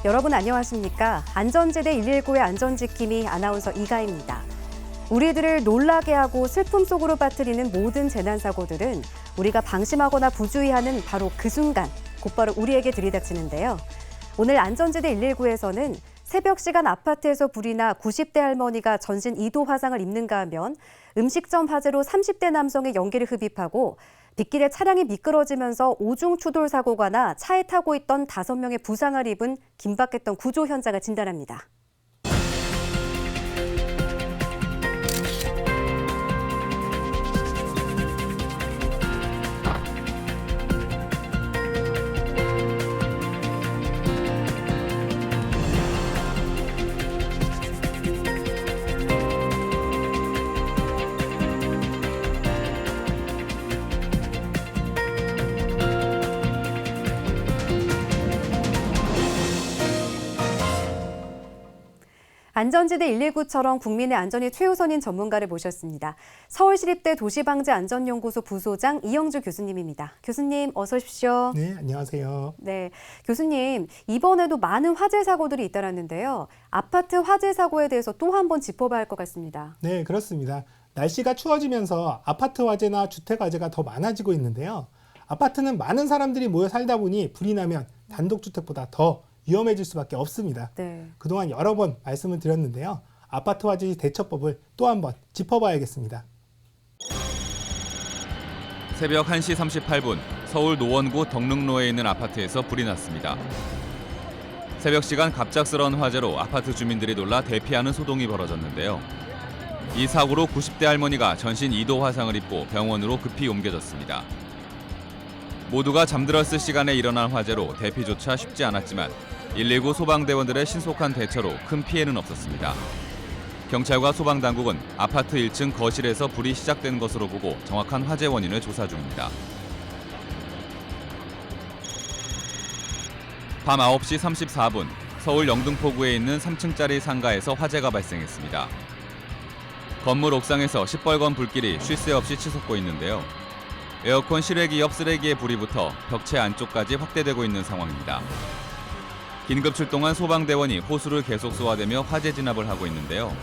여러분 안녕하십니까? 안전지대 119의 안전지킴이 아나운서 이가입니다. 우리들을 놀라게 하고 슬픔 속으로 빠뜨리는 모든 재난사고들은 우리가 방심하거나 부주의하는 바로 그 순간 곧바로 우리에게 들이닥치는데요. 오늘 안전지대 119에서는 새벽 시간 아파트에서 불이 나 90대 할머니가 전신 2도 화상을 입는가 하면 음식점 화재로 30대 남성의 연기를 흡입하고 빗길에 차량이 미끄러지면서 오중 추돌 사고가 나 차에 타고 있던 5명의 부상을 입은 긴박했던 구조 현장을 진단합니다. 안전지대 119처럼 국민의 안전이 최우선인 전문가를 모셨습니다. 서울시립대 도시방재안전연구소 부소장 이영주 교수님입니다. 교수님 어서 오십시오. 네, 안녕하세요. 네, 교수님 이번에도 많은 화재 사고들이 잇따랐는데요. 아파트 화재 사고에 대해서 또 한 번 짚어봐야 할 것 같습니다. 네, 그렇습니다. 날씨가 추워지면서 아파트 화재나 주택 화재가 더 많아지고 있는데요. 아파트는 많은 사람들이 모여 살다 보니 불이 나면 단독주택보다 더 위험해질 수밖에 없습니다. 네. 그동안 여러 번 말씀을 드렸는데요. 아파트 화재 대처법을 또 한 번 짚어봐야겠습니다. 새벽 1시 38분 서울 노원구 덕릉로에 있는 아파트에서 불이 났습니다. 새벽 시간 갑작스러운 화재로 아파트 주민들이 놀라 대피하는 소동이 벌어졌는데요. 이 사고로 90대 할머니가 전신 2도 화상을 입고 병원으로 급히 옮겨졌습니다. 모두가 잠들었을 시간에 일어난 화재로 대피조차 쉽지 않았지만 119 소방대원들의 신속한 대처로 큰 피해는 없었습니다. 경찰과 소방당국은 아파트 1층 거실에서 불이 시작된 것으로 보고 정확한 화재 원인을 조사 중입니다. 밤 9시 34분 서울 영등포구에 있는 3층짜리 상가에서 화재가 발생했습니다. 건물 옥상에서 시뻘건 불길이 쉴 새 없이 치솟고 있는데요. 에어컨 실외기 옆 쓰레기에 불이 붙어 벽체 안쪽까지 확대되고 있는 상황입니다. 긴급 출동한 소방대원이 호수를 계속 쏘아대며 화재 진압을 하고 있는데요.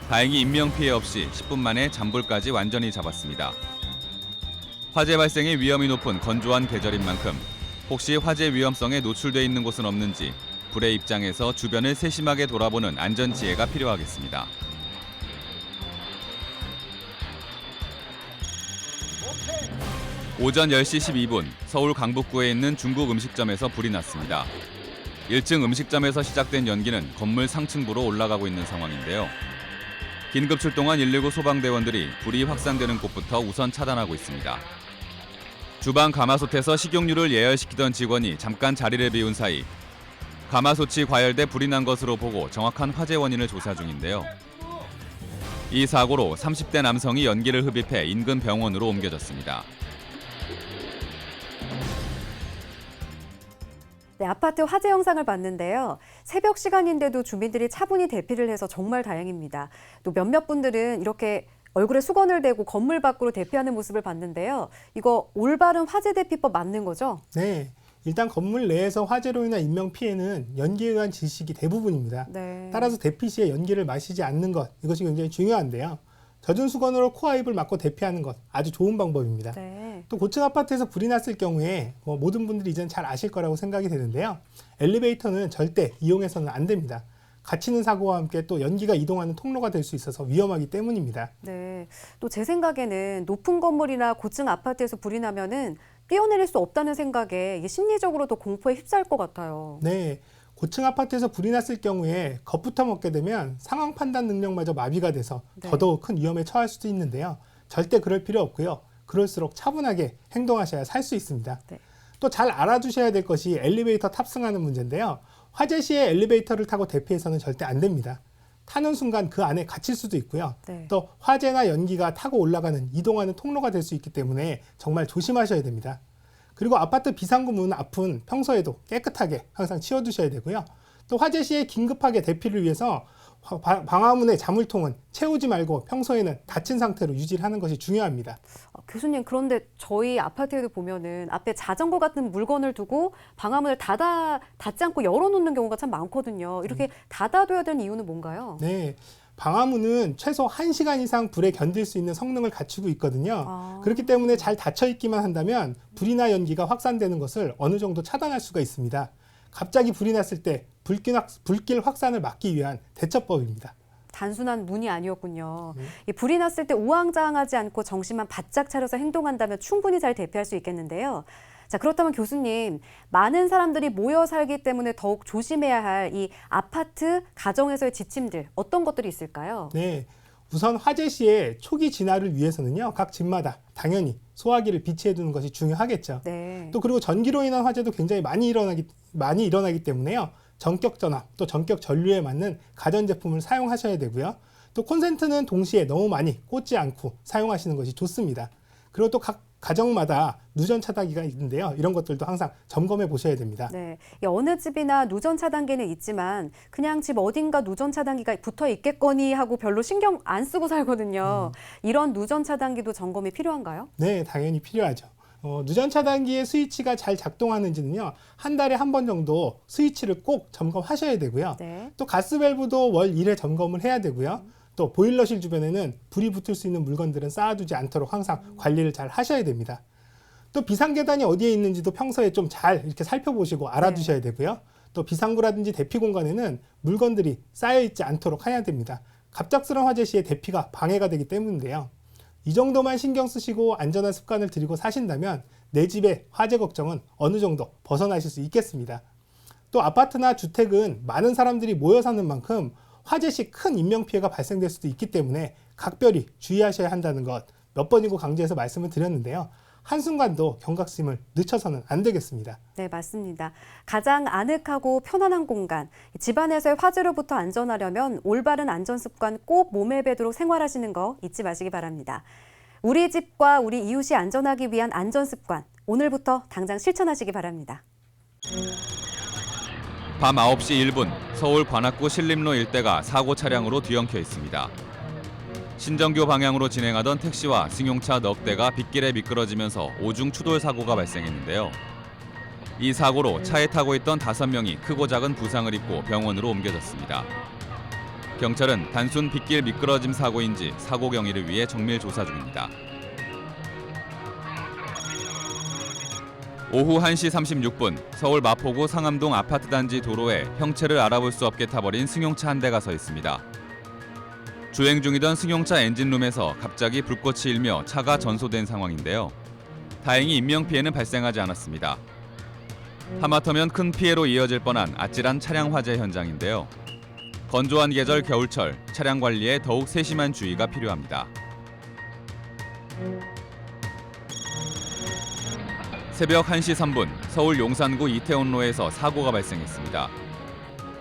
다행히 인명피해 없이 10분 만에 잔불까지 완전히 잡았습니다. 화재 발생의 위험이 높은 건조한 계절인 만큼 혹시 화재 위험성에 노출돼 있는 곳은 없는지 불의 입장에서 주변을 세심하게 돌아보는 안전지혜가 필요하겠습니다. 오전 10시 12분 서울 강북구에 있는 중국 음식점에서 불이 났습니다. 1층 음식점에서 시작된 연기는 건물 상층부로 올라가고 있는 상황인데요. 긴급 출동한 119 소방대원들이 불이 확산되는 곳부터 우선 차단하고 있습니다. 주방 가마솥에서 식용유를 예열시키던 직원이 잠깐 자리를 비운 사이 가마솥이 과열돼 불이 난 것으로 보고 정확한 화재 원인을 조사 중인데요. 이 사고로 30대 남성이 연기를 흡입해 인근 병원으로 옮겨졌습니다. 네, 아파트 화재 영상을 봤는데요. 새벽 시간인데도 주민들이 차분히 대피를 해서 정말 다행입니다. 또 몇몇 분들은 이렇게 얼굴에 수건을 대고 건물 밖으로 대피하는 모습을 봤는데요. 이거 올바른 화재 대피법 맞는 거죠? 네, 일단 건물 내에서 화재로 인한 인명피해는 연기에 의한 질식이 대부분입니다. 네. 따라서 대피 시에 연기를 마시지 않는 것, 이것이 굉장히 중요한데요. 젖은 수건으로 코와 입을 막고 대피하는 것, 아주 좋은 방법입니다. 네. 또 고층 아파트에서 불이 났을 경우에 모든 분들이 이제는 잘 아실 거라고 생각이 되는데요. 엘리베이터는 절대 이용해서는 안 됩니다. 갇히는 사고와 함께 또 연기가 이동하는 통로가 될 수 있어서 위험하기 때문입니다. 네. 또 제 생각에는 높은 건물이나 고층 아파트에서 불이 나면은 뛰어내릴 수 없다는 생각에 이게 심리적으로도 공포에 휩싸일 것 같아요. 네, 고층 아파트에서 불이 났을 경우에 겁부터 먹게 되면 상황 판단 능력마저 마비가 돼서 네. 더더욱 큰 위험에 처할 수도 있는데요. 절대 그럴 필요 없고요. 그럴수록 차분하게 행동하셔야 살 수 있습니다. 네. 또 잘 알아두셔야 될 것이 엘리베이터 탑승하는 문제인데요. 화재 시에 엘리베이터를 타고 대피해서는 절대 안 됩니다. 타는 순간 그 안에 갇힐 수도 있고요. 네. 또 화재나 연기가 타고 올라가는 이동하는 통로가 될 수 있기 때문에 정말 조심하셔야 됩니다. 그리고 아파트 비상구 문 앞은 평소에도 깨끗하게 항상 치워두셔야 되고요. 또 화재 시에 긴급하게 대피를 위해서 방화문의 자물통은 채우지 말고 평소에는 닫힌 상태로 유지를 하는 것이 중요합니다. 교수님, 그런데 저희 아파트에도 보면은 앞에 자전거 같은 물건을 두고 방화문을 닫지 않고 열어놓는 경우가 참 많거든요. 이렇게 닫아둬야 되는 이유는 뭔가요? 네. 방화문은 최소 1시간 이상 불에 견딜 수 있는 성능을 갖추고 있거든요. 그렇기 때문에 잘 닫혀 있기만 한다면 불이나 연기가 확산되는 것을 어느 정도 차단할 수가 있습니다. 갑자기 불이 났을 때 불길 확산을 막기 위한 대처법입니다. 단순한 문이 아니었군요. 이 불이 났을 때 우왕좌왕하지 않고 정신만 바짝 차려서 행동한다면 충분히 잘 대피할 수 있겠는데요. 자, 그렇다면 교수님, 많은 사람들이 모여 살기 때문에 더욱 조심해야 할 이 아파트 가정에서의 지침들, 어떤 것들이 있을까요? 네. 우선 화재 시에 초기 진화를 위해서는요, 각 집마다 당연히 소화기를 비치해 두는 것이 중요하겠죠. 네. 또 그리고 전기로 인한 화재도 굉장히 많이 일어나기 때문에요. 전격 전압, 또 전격 전류에 맞는 가전제품을 사용하셔야 되고요. 또 콘센트는 동시에 너무 많이 꽂지 않고 사용하시는 것이 좋습니다. 그리고 또 각 가정마다 누전 차단기가 있는데요. 이런 것들도 항상 점검해 보셔야 됩니다. 네. 어느 집이나 누전 차단기는 있지만 그냥 집 어딘가 누전 차단기가 붙어 있겠거니 하고 별로 신경 안 쓰고 살거든요. 이런 누전 차단기도 점검이 필요한가요? 네, 당연히 필요하죠. 누전 차단기의 스위치가 잘 작동하는지는요, 한 달에 한 번 정도 스위치를 꼭 점검하셔야 되고요. 네. 또 가스 밸브도 월 1회 점검을 해야 되고요. 또 보일러실 주변에는 불이 붙을 수 있는 물건들은 쌓아두지 않도록 항상 관리를 잘 하셔야 됩니다. 또 비상계단이 어디에 있는지도 평소에 좀 잘 이렇게 살펴보시고 알아두셔야 되고요. 또 비상구라든지 대피 공간에는 물건들이 쌓여 있지 않도록 해야 됩니다. 갑작스러운 화재 시에 대피가 방해가 되기 때문인데요. 이 정도만 신경 쓰시고 안전한 습관을 들이고 사신다면 내 집의 화재 걱정은 어느 정도 벗어나실 수 있겠습니다. 또 아파트나 주택은 많은 사람들이 모여 사는 만큼 화재 시 큰 인명피해가 발생될 수도 있기 때문에 각별히 주의하셔야 한다는 것 몇 번이고 강조해서 말씀을 드렸는데요. 한순간도 경각심을 늦춰서는 안 되겠습니다. 네, 맞습니다. 가장 아늑하고 편안한 공간, 집안에서의 화재로부터 안전하려면 올바른 안전 습관 꼭 몸에 배도록 생활하시는 거 잊지 마시기 바랍니다. 우리 집과 우리 이웃이 안전하기 위한 안전 습관, 오늘부터 당장 실천하시기 바랍니다. 밤 9시 1분 서울 관악구 신림로 일대가 사고 차량으로 뒤엉켜 있습니다. 신정교 방향으로 진행하던 택시와 승용차 넉 대가 빗길에 미끄러지면서 오중 추돌 사고가 발생했는데요. 이 사고로 차에 타고 있던 5명이 크고 작은 부상을 입고 병원으로 옮겨졌습니다. 경찰은 단순 빗길 미끄러짐 사고인지 사고 경위를 위해 정밀 조사 중입니다. 오후 1시 36분 서울 마포구 상암동 아파트 단지 도로에 형체를 알아볼 수 없게 타버린 승용차 한 대가 서 있습니다. 주행 중이던 승용차 엔진룸에서 갑자기 불꽃이 일며 차가 전소된 상황인데요. 다행히 인명피해는 발생하지 않았습니다. 하마터면 큰 피해로 이어질 뻔한 아찔한 차량 화재 현장인데요. 건조한 계절 겨울철 차량 관리에 더욱 세심한 주의가 필요합니다. 새벽 1시 3분 서울 용산구 이태원로에서 사고가 발생했습니다.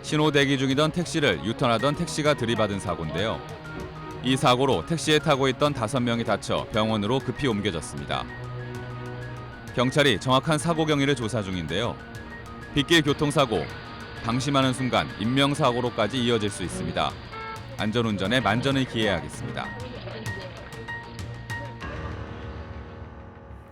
신호 대기 중이던 택시를 유턴하던 택시가 들이받은 사고인데요. 이 사고로 택시에 타고 있던 5명이 다쳐 병원으로 급히 옮겨졌습니다. 경찰이 정확한 사고 경위를 조사 중인데요. 빗길 교통사고, 방심하는 순간 인명사고로까지 이어질 수 있습니다. 안전운전에 만전을 기해야겠습니다.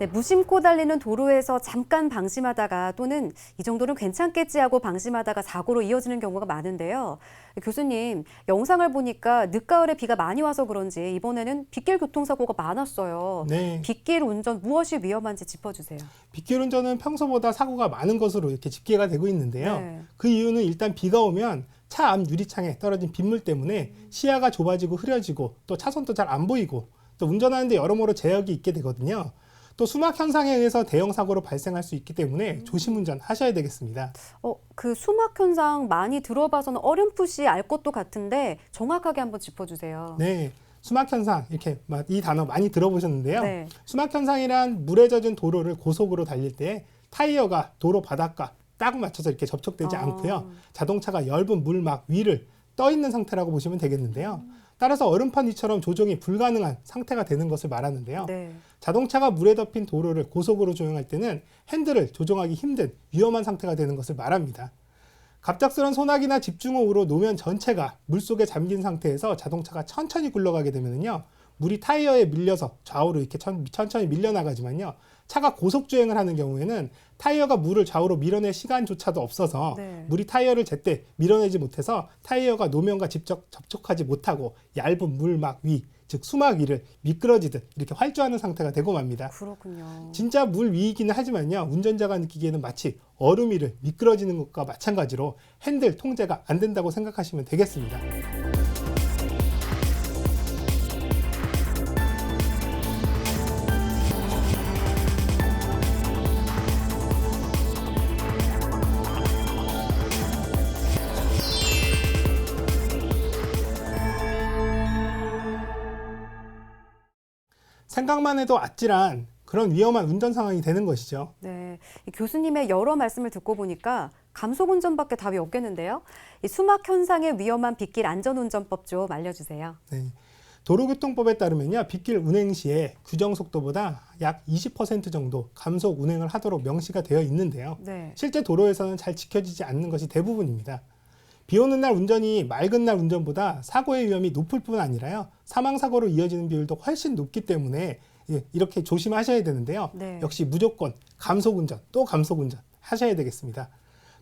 네, 무심코 달리는 도로에서 잠깐 방심하다가 또는 이 정도는 괜찮겠지 하고 방심하다가 사고로 이어지는 경우가 많은데요. 교수님, 영상을 보니까 늦가을에 비가 많이 와서 그런지 이번에는 빗길 교통사고가 많았어요. 네. 빗길 운전 무엇이 위험한지 짚어주세요. 빗길 운전은 평소보다 사고가 많은 것으로 이렇게 집계가 되고 있는데요. 네. 그 이유는 일단 비가 오면 차 앞 유리창에 떨어진 빗물 때문에 시야가 좁아지고 흐려지고 또 차선도 잘 안 보이고 또 운전하는데 여러모로 제약이 있게 되거든요. 또 수막 현상에 의해서 대형 사고로 발생할 수 있기 때문에 조심 운전하셔야 되겠습니다. 그 수막 현상 많이 들어봐서는 어렴풋이 알 것도 같은데 정확하게 한번 짚어주세요. 네, 수막 현상 이렇게 이 단어 많이 들어보셨는데요. 네. 수막 현상이란 물에 젖은 도로를 고속으로 달릴 때 타이어가 도로 바닥과 딱 맞춰서 이렇게 접촉되지 않고요. 자동차가 엷은 물막 위를 떠 있는 상태라고 보시면 되겠는데요. 따라서 얼음판 위처럼 조종이 불가능한 상태가 되는 것을 말하는데요. 네. 자동차가 물에 덮인 도로를 고속으로 조용할 때는 핸들을 조종하기 힘든 위험한 상태가 되는 것을 말합니다. 갑작스런 소나기나 집중호우로 노면 전체가 물속에 잠긴 상태에서 자동차가 천천히 굴러가게 되면요, 물이 타이어에 밀려서 좌우로 이렇게 천천히 밀려나가지만요, 차가 고속주행을 하는 경우에는 타이어가 물을 좌우로 밀어낼 시간조차도 없어서 네. 물이 타이어를 제때 밀어내지 못해서 타이어가 노면과 직접 접촉하지 못하고 얇은 물막 위, 즉 수막 위를 미끄러지듯 이렇게 활주하는 상태가 되고 맙니다. 그렇군요. 진짜 물 위이기는 하지만요, 운전자가 느끼기에는 마치 얼음 위를 미끄러지는 것과 마찬가지로 핸들 통제가 안 된다고 생각하시면 되겠습니다. 생각만 해도 아찔한 그런 위험한 운전 상황이 되는 것이죠. 네, 이 교수님의 여러 말씀을 듣고 보니까 감속 운전밖에 답이 없겠는데요. 이 수막 현상의 위험한 빗길 안전운전법 좀 알려주세요. 네. 도로교통법에 따르면요, 빗길 운행 시에 규정 속도보다 약 20% 정도 감속 운행을 하도록 명시가 되어 있는데요. 네. 실제 도로에서는 잘 지켜지지 않는 것이 대부분입니다. 비 오는 날 운전이 맑은 날 운전보다 사고의 위험이 높을 뿐 아니라요, 사망사고로 이어지는 비율도 훨씬 높기 때문에 이렇게 조심하셔야 되는데요. 네. 역시 무조건 감속운전, 또 감속운전 하셔야 되겠습니다.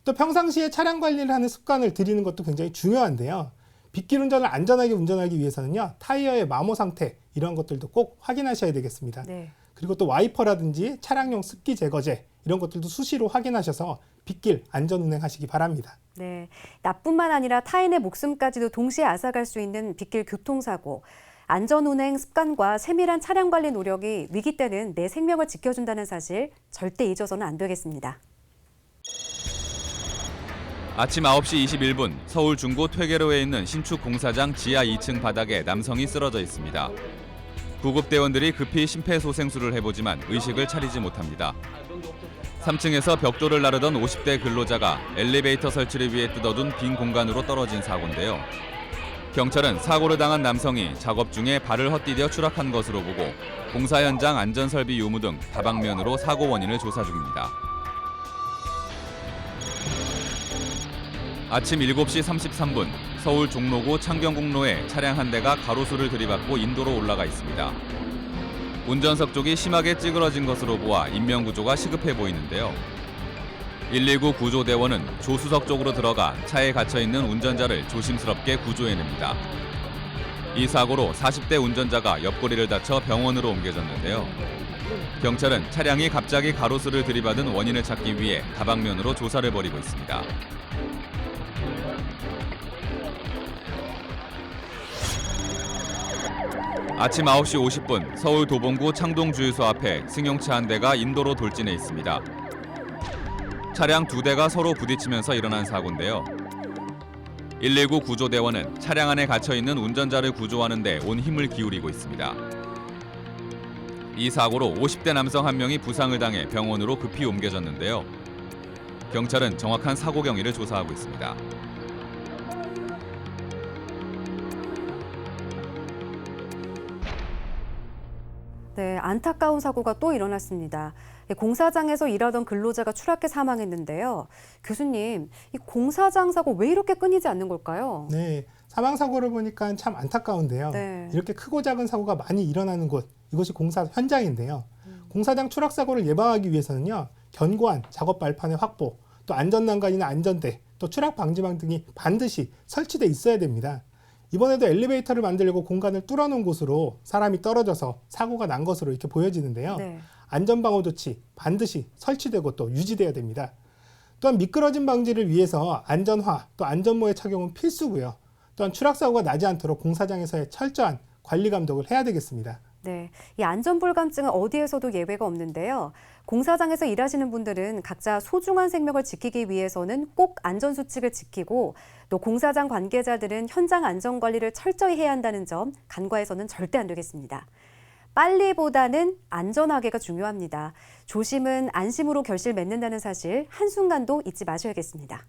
또 평상시에 차량 관리를 하는 습관을 들이는 것도 굉장히 중요한데요. 빗길 운전을 안전하게 운전하기 위해서는요, 타이어의 마모 상태 이런 것들도 꼭 확인하셔야 되겠습니다. 네. 그리고 또 와이퍼라든지 차량용 습기 제거제 이런 것들도 수시로 확인하셔서 빗길 안전 운행하시기 바랍니다. 네, 나뿐만 아니라 타인의 목숨까지도 동시에 앗아갈 수 있는 빗길 교통사고. 안전운행 습관과 세밀한 차량 관리 노력이 위기 때는 내 생명을 지켜준다는 사실 절대 잊어서는 안 되겠습니다. 아침 9시 21분 서울 중구 퇴계로에 있는 신축 공사장 지하 2층 바닥에 남성이 쓰러져 있습니다. 구급대원들이 급히 심폐소생술을 해보지만 의식을 차리지 못합니다. 3층에서 벽돌을 나르던 50대 근로자가 엘리베이터 설치를 위해 뜯어둔 빈 공간으로 떨어진 사고인데요. 경찰은 사고를 당한 남성이 작업 중에 발을 헛디뎌 추락한 것으로 보고 공사 현장 안전설비 유무 등 다방면으로 사고 원인을 조사 중입니다. 아침 7시 33분 서울 종로구 창경공로에 차량 한 대가 가로수를 들이받고 인도로 올라가 있습니다. 운전석 쪽이 심하게 찌그러진 것으로 보아 인명구조가 시급해 보이는데요. 119 구조대원은 조수석 쪽으로 들어가 차에 갇혀있는 운전자를 조심스럽게 구조해냅니다. 이 사고로 40대 운전자가 옆구리를 다쳐 병원으로 옮겨졌는데요. 경찰은 차량이 갑자기 가로수를 들이받은 원인을 찾기 위해 다방면으로 조사를 벌이고 있습니다. 아침 9시 50분 서울 도봉구 창동주유소 앞에 승용차 한 대가 인도로 돌진해 있습니다. 차량 2대가 서로 부딪히면서 일어난 사고인데요. 119 구조대원은 차량 안에 갇혀있는 운전자를 구조하는 데 온 힘을 기울이고 있습니다. 이 사고로 50대 남성 한 명이 부상을 당해 병원으로 급히 옮겨졌는데요. 경찰은 정확한 사고 경위를 조사하고 있습니다. 네, 안타까운 사고가 또 일어났습니다. 공사장에서 일하던 근로자가 추락해 사망했는데요. 교수님, 이 공사장 사고 왜 이렇게 끊이지 않는 걸까요? 네, 사망 사고를 보니까 참 안타까운데요. 네. 이렇게 크고 작은 사고가 많이 일어나는 곳, 이것이 공사 현장인데요. 공사장 추락 사고를 예방하기 위해서는요, 견고한 작업 발판의 확보, 또 안전난간이나 안전대, 또 추락 방지망 등이 반드시 설치돼 있어야 됩니다. 이번에도 엘리베이터를 만들려고 공간을 뚫어놓은 곳으로 사람이 떨어져서 사고가 난 것으로 이렇게 보여지는데요. 네. 안전방호 조치 반드시 설치되고 또 유지돼야 됩니다. 또한 미끄러짐 방지를 위해서 안전화, 또 안전모의 착용은 필수고요. 또한 추락사고가 나지 않도록 공사장에서의 철저한 관리 감독을 해야 되겠습니다. 네, 이 안전불감증은 어디에서도 예외가 없는데요. 공사장에서 일하시는 분들은 각자 소중한 생명을 지키기 위해서는 꼭 안전수칙을 지키고 또 공사장 관계자들은 현장 안전관리를 철저히 해야 한다는 점 간과해서는 절대 안 되겠습니다. 빨리보다는 안전하게가 중요합니다. 조심은 안심으로 결실 맺는다는 사실 한순간도 잊지 마셔야겠습니다.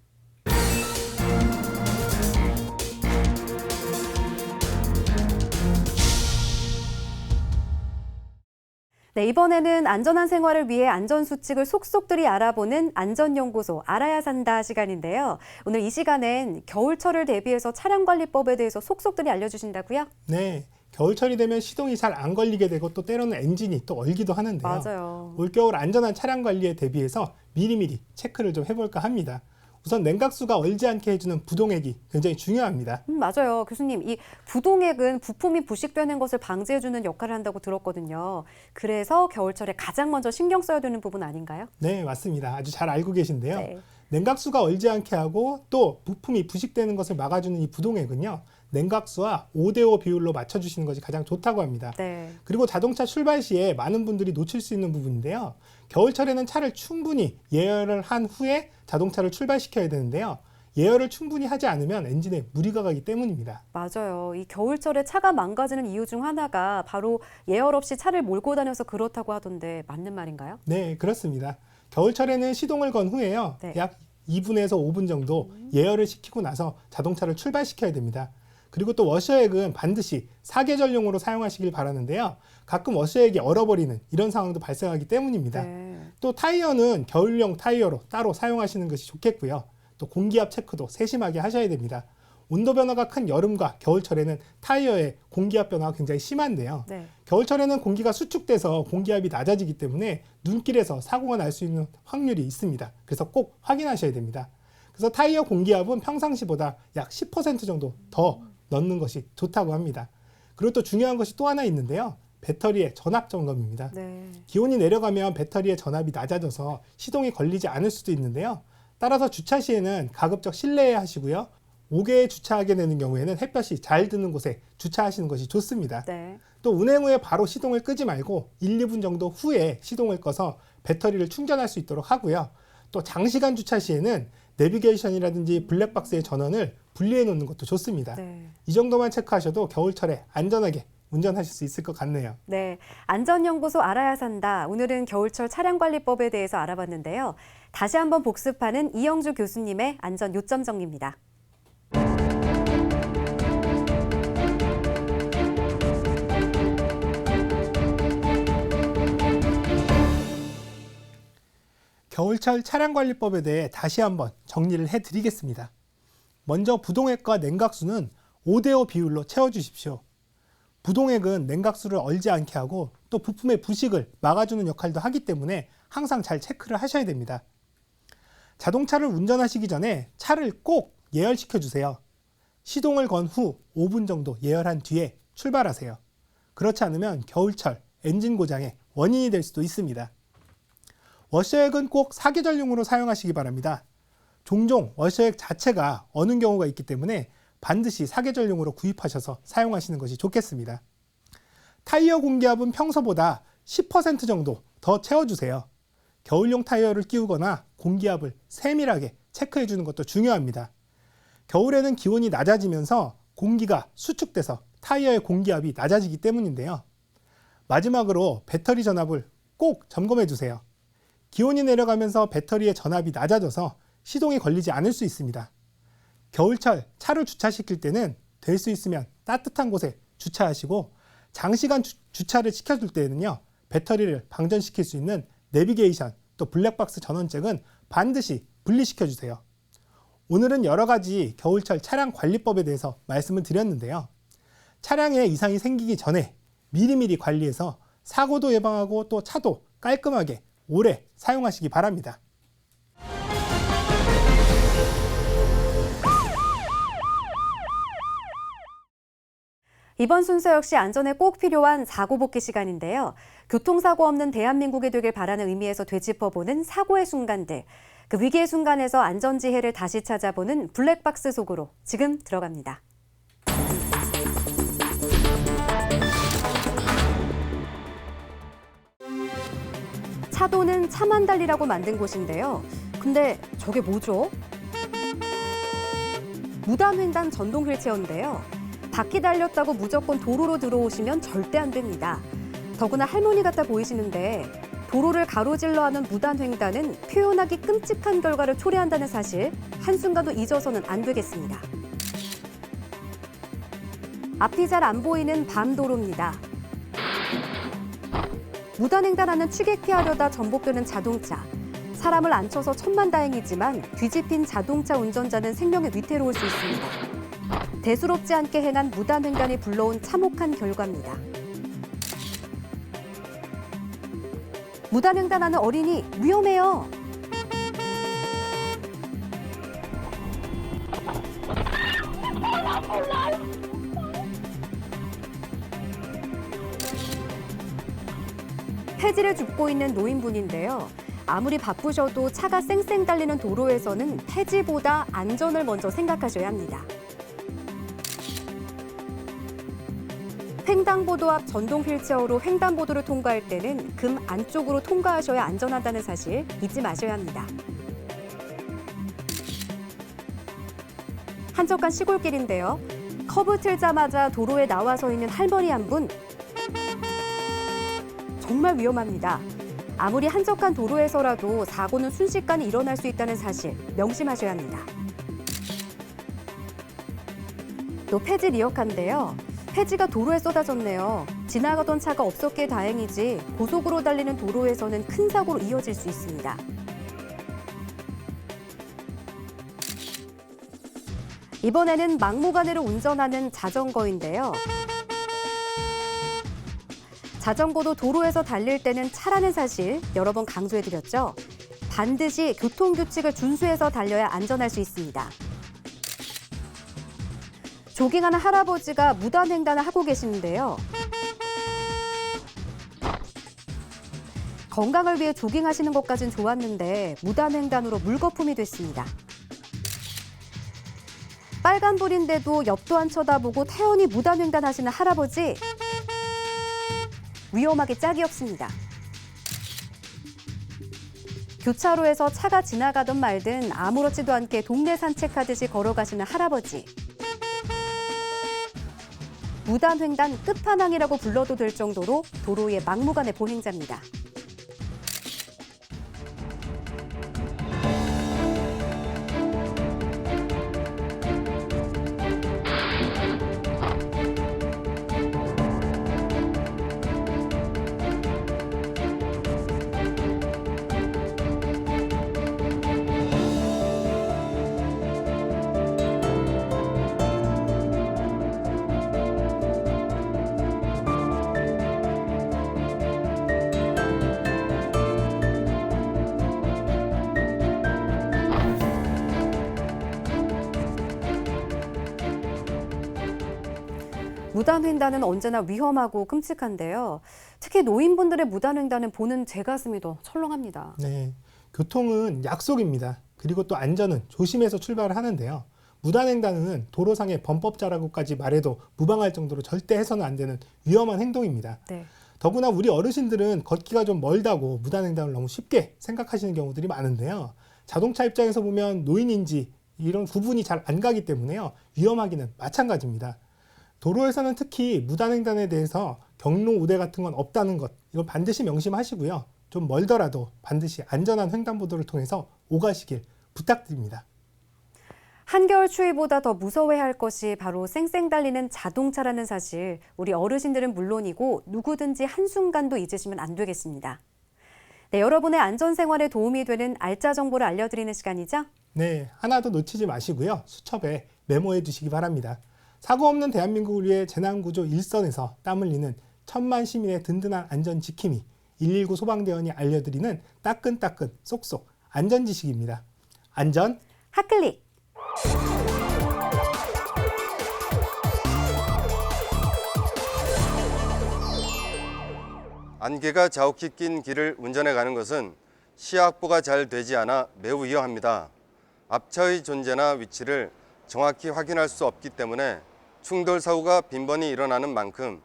네, 이번에는 안전한 생활을 위해 안전수칙을 속속들이 알아보는 안전연구소 알아야 산다 시간인데요. 오늘 이 시간엔 겨울철을 대비해서 차량관리법에 대해서 속속들이 알려주신다고요? 네, 겨울철이 되면 시동이 잘 안 걸리게 되고 또 때로는 엔진이 또 얼기도 하는데요. 맞아요. 올겨울 안전한 차량 관리에 대비해서 미리미리 체크를 좀 해볼까 합니다. 우선 냉각수가 얼지 않게 해주는 부동액이 굉장히 중요합니다. 맞아요. 교수님, 이 부동액은 부품이 부식되는 것을 방지해주는 역할을 한다고 들었거든요. 그래서 겨울철에 가장 먼저 신경 써야 되는 부분 아닌가요? 네, 맞습니다. 아주 잘 알고 계신데요. 네. 냉각수가 얼지 않게 하고 또 부품이 부식되는 것을 막아주는 이 부동액은요, 냉각수와 5대5 비율로 맞춰주시는 것이 가장 좋다고 합니다. 네. 그리고 자동차 출발 시에 많은 분들이 놓칠 수 있는 부분인데요. 겨울철에는 차를 충분히 예열을 한 후에 자동차를 출발시켜야 되는데요. 예열을 충분히 하지 않으면 엔진에 무리가 가기 때문입니다. 맞아요. 이 겨울철에 차가 망가지는 이유 중 하나가 바로 예열 없이 차를 몰고 다녀서 그렇다고 하던데 맞는 말인가요? 네, 그렇습니다. 겨울철에는 시동을 건 후에요. 네. 약 2분에서 5분 정도 예열을 시키고 나서 자동차를 출발시켜야 됩니다. 그리고 또 워셔액은 반드시 사계절용으로 사용하시길 바라는데요. 가끔 워셔액이 얼어버리는 이런 상황도 발생하기 때문입니다. 네. 또 타이어는 겨울용 타이어로 따로 사용하시는 것이 좋겠고요. 또 공기압 체크도 세심하게 하셔야 됩니다. 온도 변화가 큰 여름과 겨울철에는 타이어의 공기압 변화가 굉장히 심한데요. 네. 겨울철에는 공기가 수축돼서 공기압이 낮아지기 때문에 눈길에서 사고가 날 수 있는 확률이 있습니다. 그래서 꼭 확인하셔야 됩니다. 그래서 타이어 공기압은 평상시보다 약 10% 정도 더 넣는 것이 좋다고 합니다. 그리고 또 중요한 것이 또 하나 있는데요. 배터리의 전압 점검입니다. 네. 기온이 내려가면 배터리의 전압이 낮아져서 시동이 걸리지 않을 수도 있는데요. 따라서 주차 시에는 가급적 실내에 하시고요. 5개에 주차하게 되는 경우에는 햇볕이 잘 드는 곳에 주차하시는 것이 좋습니다. 네. 또 운행 후에 바로 시동을 끄지 말고 1, 2분 정도 후에 시동을 꺼서 배터리를 충전할 수 있도록 하고요. 또 장시간 주차 시에는 내비게이션이라든지 블랙박스의 전원을 분리해 놓는 것도 좋습니다. 네. 이 정도만 체크하셔도 겨울철에 안전하게 운전하실 수 있을 것 같네요. 네, 안전연구소 알아야 산다. 오늘은 겨울철 차량관리법에 대해서 알아봤는데요. 다시 한번 복습하는 이영주 교수님의 안전 요점 정리입니다. 겨울철 차량관리법에 대해 다시 한번 정리를 해드리겠습니다. 먼저 부동액과 냉각수는 5대5 비율로 채워주십시오. 부동액은 냉각수를 얼지 않게 하고 또 부품의 부식을 막아주는 역할도 하기 때문에 항상 잘 체크를 하셔야 됩니다. 자동차를 운전하시기 전에 차를 꼭 예열시켜 주세요. 시동을 건 후 5분 정도 예열한 뒤에 출발하세요. 그렇지 않으면 겨울철 엔진 고장의 원인이 될 수도 있습니다. 워셔액은 꼭 사계절용으로 사용하시기 바랍니다. 종종 워셔액 자체가 어는 경우가 있기 때문에 반드시 사계절용으로 구입하셔서 사용하시는 것이 좋겠습니다. 타이어 공기압은 평소보다 10% 정도 더 채워주세요. 겨울용 타이어를 끼우거나 공기압을 세밀하게 체크해 주는 것도 중요합니다. 겨울에는 기온이 낮아지면서 공기가 수축돼서 타이어의 공기압이 낮아지기 때문인데요. 마지막으로 배터리 전압을 꼭 점검해 주세요. 기온이 내려가면서 배터리의 전압이 낮아져서 시동이 걸리지 않을 수 있습니다. 겨울철 차를 주차시킬 때는 될 수 있으면 따뜻한 곳에 주차하시고 장시간 주차를 시켜줄 때는요, 배터리를 방전시킬 수 있는 내비게이션 또 블랙박스 전원잭은 반드시 분리시켜 주세요. 오늘은 여러 가지 겨울철 차량 관리법에 대해서 말씀을 드렸는데요. 차량에 이상이 생기기 전에 미리미리 관리해서 사고도 예방하고 또 차도 깔끔하게 오래 사용하시기 바랍니다. 이번 순서 역시 안전에 꼭 필요한 사고 복귀 시간인데요. 교통사고 없는 대한민국이 되길 바라는 의미에서 되짚어보는 사고의 순간들. 그 위기의 순간에서 안전지혜를 다시 찾아보는 블랙박스 속으로 지금 들어갑니다. 차도는 차만 달리라고 만든 곳인데요. 근데 저게 뭐죠? 무단횡단 전동 휠체어인데요. 바퀴 달렸다고 무조건 도로로 들어오시면 절대 안 됩니다. 더구나 할머니 같아 보이시는데 도로를 가로질러 하는 무단횡단은 표현하기 끔찍한 결과를 초래한다는 사실 한순간도 잊어서는 안 되겠습니다. 앞이 잘 안 보이는 밤 도로입니다. 무단횡단하는 취객 피하려다 전복되는 자동차. 사람을 앉혀서 천만다행이지만 뒤집힌 자동차 운전자는 생명이 위태로울 수 있습니다. 대수롭지 않게 행한 무단횡단이 불러온 참혹한 결과입니다. 무단횡단하는 어린이 위험해요. 폐지를 줍고 있는 노인분인데요. 아무리 바쁘셔도 차가 쌩쌩 달리는 도로에서는 폐지보다 안전을 먼저 생각하셔야 합니다. 횡단보도 앞 전동 휠체어로 횡단보도를 통과할 때는 금 안쪽으로 통과하셔야 안전하다는 사실 잊지 마셔야 합니다. 한적한 시골길인데요. 커브 틀자마자 도로에 나와 서 있는 할머니 한 분. 정말 위험합니다. 아무리 한적한 도로에서라도 사고는 순식간에 일어날 수 있다는 사실 명심하셔야 합니다. 또 폐지 리어카인데요. 폐지가 도로에 쏟아졌네요. 지나가던 차가 없었기에 다행이지 고속으로 달리는 도로에서는 큰 사고로 이어질 수 있습니다. 이번에는 막무가내로 운전하는 자전거인데요. 자전거도 도로에서 달릴 때는 차라는 사실 여러 번 강조해드렸죠. 반드시 교통규칙을 준수해서 달려야 안전할 수 있습니다. 조깅하는 할아버지가 무단횡단을 하고 계시는데요. 건강을 위해 조깅하시는 것까진 좋았는데 무단횡단으로 물거품이 됐습니다. 빨간불인데도 옆도 안 쳐다보고 태연히 무단횡단하시는 할아버지. 위험하기 짝이 없습니다. 교차로에서 차가 지나가든 말든 아무렇지도 않게 동네 산책하듯이 걸어가시는 할아버지. 무단횡단 끝판왕이라고 불러도 될 정도로 도로의 막무가내 보행자입니다. 무단횡단은 언제나 위험하고 끔찍한데요. 특히 노인분들의 무단횡단은 보는 제 가슴이 더 철렁합니다. 네, 교통은 약속입니다. 그리고 또 안전은 조심해서 출발을 하는데요. 무단횡단은 도로상의 범법자라고까지 말해도 무방할 정도로 절대 해서는 안 되는 위험한 행동입니다. 네. 더구나 우리 어르신들은 걷기가 좀 멀다고 무단횡단을 너무 쉽게 생각하시는 경우들이 많은데요. 자동차 입장에서 보면 노인인지 이런 구분이 잘 안 가기 때문에요. 위험하기는 마찬가지입니다. 도로에서는 특히 무단횡단에 대해서 경로 우대 같은 건 없다는 것, 이건 반드시 명심하시고요. 좀 멀더라도 반드시 안전한 횡단보도를 통해서 오가시길 부탁드립니다. 한겨울 추위보다 더 무서워해야 할 것이 바로 쌩쌩 달리는 자동차라는 사실, 우리 어르신들은 물론이고 누구든지 한순간도 잊으시면 안 되겠습니다. 네, 여러분의 안전생활에 도움이 되는 알짜 정보를 알려드리는 시간이죠? 네, 하나도 놓치지 마시고요. 수첩에 메모해 두시기 바랍니다. 사고 없는 대한민국을 위해 재난구조 일선에서 땀 흘리는 1000만 시민의 든든한 안전 지킴이 119 소방대원이 알려드리는 따끈따끈 쏙쏙 안전지식입니다. 안전 핫클릭! 안개가 자욱히 낀 길을 운전해 가는 것은 시야 확보가 잘 되지 않아 매우 위험합니다. 앞차의 존재나 위치를 정확히 확인할 수 없기 때문에 충돌 사고가 빈번히 일어나는 만큼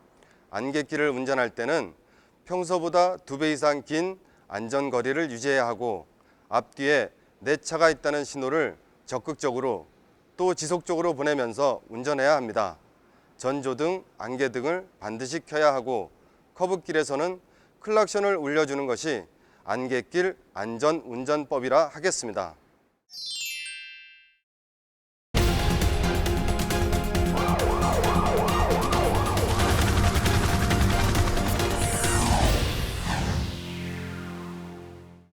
안갯길을 운전할 때는 평소보다 2배 이상 긴 안전거리를 유지해야 하고 앞뒤에 내 차가 있다는 신호를 적극적으로 또 지속적으로 보내면서 운전해야 합니다. 전조등, 안개등을 반드시 켜야 하고 커브길에서는 클락션을 울려주는 것이 안갯길 안전운전법이라 하겠습니다.